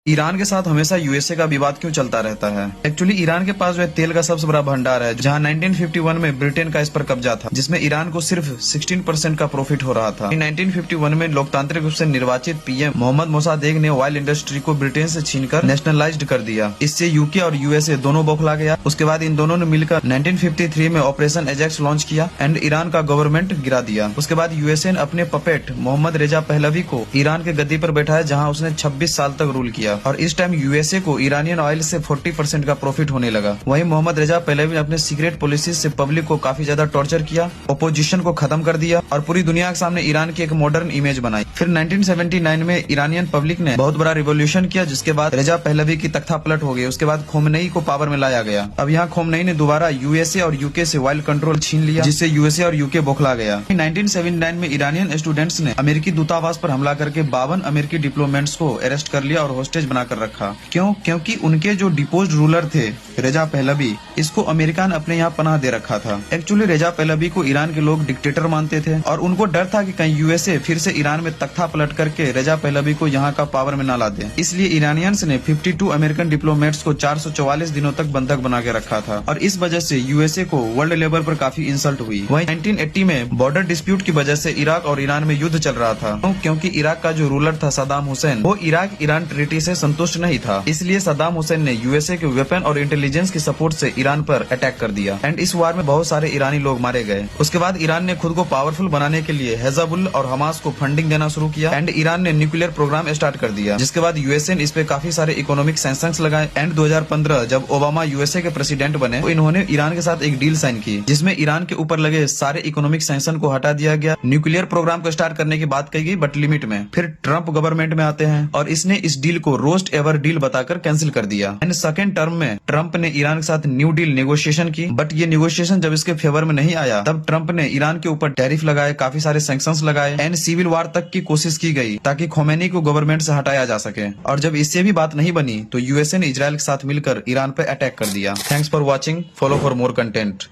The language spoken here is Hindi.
ईरान के साथ हमेशा यूएसए का विवाद क्यों चलता रहता है? एक्चुअली ईरान के पास जो है तेल का सबसे बड़ा भंडार है, जहां 1951 में ब्रिटेन का इस पर कब्जा था, जिसमें ईरान को सिर्फ 16% का प्रॉफिट हो रहा था। 1951 में लोकतांत्रिक रूप से निर्वाचित पीएम मोहम्मद मोसादेक ने ऑयल इंडस्ट्री को ब्रिटेन से छीनकर नेशनलाइज्ड कर दिया। इससे यूके और यूएसए दोनों बौखला गया। उसके बाद इन दोनों ने मिलकर 1953 में ऑपरेशन एजेक्स लॉन्च किया एंड ईरान का गवर्नमेंट गिरा दिया। उसके बाद यूएसए ने अपने पपेट मोहम्मद रेजा पहलवी को ईरान के गद्दी पर बैठाया, जहाँ उसने 26 साल तक रूल किया और इस टाइम यूएसए को ईरानियन ऑयल से 40% का प्रॉफिट होने लगा। वहीं मोहम्मद रेजा पहलवी ने अपने सीक्रेट पॉलिसी से पब्लिक को काफी ज्यादा टॉर्चर किया, ओपोजिशन को खत्म कर दिया और पूरी दुनिया के सामने ईरान की एक मॉडर्न इमेज बनाई। फिर 1979 में ईरानियन पब्लिक ने बहुत बड़ा रिवोल्यूशन किया, जिसके बाद रेजा पहलवी की तख्ता पलट हो गई। उसके बाद खोमेनी को पावर में लाया गया। अब यहाँ खोमेनी ने दोबारा यूएसए और यूके से ऑयल कंट्रोल छीन लिया, जिससे यूएसए और यूके बौखला गया। 1979 में ईरानियन स्टूडेंट्स ने अमेरिकी दूतावास पर हमला करके 52 अमेरिकी डिप्लोमेट्स को अरेस्ट कर लिया और होस्टेज बनाकर रखा। क्यों? क्योंकि उनके जो डिपोज्ड रूलर थे रेजा पहलवी, इसको अमेरिका ने अपने यहाँ पनाह दे रखा था। एक्चुअली रेजा पहलवी को ईरान के लोग डिक्टेटर मानते थे और उनको डर था कि कहीं यूएसए फिर से ईरान में तख्ता पलट करके रेजा पहलवी को यहाँ का पावर में न ला दे। इसलिए ईरानियंस ने 52 अमेरिकन डिप्लोमेट्स को 444 दिनों तक बंधक बना के रखा था और इस वजह से यूएसए को वर्ल्ड लेवल पर काफी इंसल्ट हुई। वहीं 1980 में बॉर्डर डिस्प्यूट की वजह से इराक और ईरान में युद्ध चल रहा था, क्योंकि इराक का जो रूलर था सद्दाम हुसैन, वो इराक ईरान ट्रीटी से संतुष्ट नहीं था। इसलिए सद्दाम हुसैन ने यूएसए के वेपन और इंटेलिजेंस की सपोर्ट से ईरान पर अटैक कर दिया एंड इस वार में बहुत सारे ईरानी लोग मारे गए। उसके बाद ईरान ने खुद को पावरफुल बनाने के लिए हिजबुल्लाह और हमास को फंडिंग देना शुरू किया एंड ईरान ने न्यूक्लियर प्रोग्राम स्टार्ट कर दिया, जिसके बाद यूएसए ने इस पे काफी सारे इकोनॉमिक सैंक्शंस लगाए एंड 2015 जब ओबामा यूएसए के प्रेसिडेंट बने तो इन्होंने ईरान के साथ एक डील साइन की, जिसमें ईरान के ऊपर लगे सारे इकोनॉमिक सैंक्शन को हटा दिया गया। न्यूक्लियर प्रोग्राम को स्टार्ट करने की बात कही गई बट लिमिट में। फिर ट्रम्प गवर्नमेंट में आते हैं और इसने इस डील को रोस्ट एवर डील बताकर कैंसिल कर दिया एंड सेकेंड टर्म में ट्रम्प ने ईरान के साथ न्यू डील नेगोशिएशन की, बट ये नेगोशिएशन जब इसके फेवर में नहीं आया तब ट्रम्प ने ईरान के ऊपर टैरिफ लगाए, काफी सारे सैंक्शंस लगाए एंड सिविल वार तक की कोशिश की गई ताकि खोमेनी को गवर्नमेंट से हटाया जा सके। और जब इससे भी बात नहीं बनी तो यूएसए ने इजराइल के साथ मिलकर ईरान पर अटैक कर दिया। Thanks for watching, follow for more content.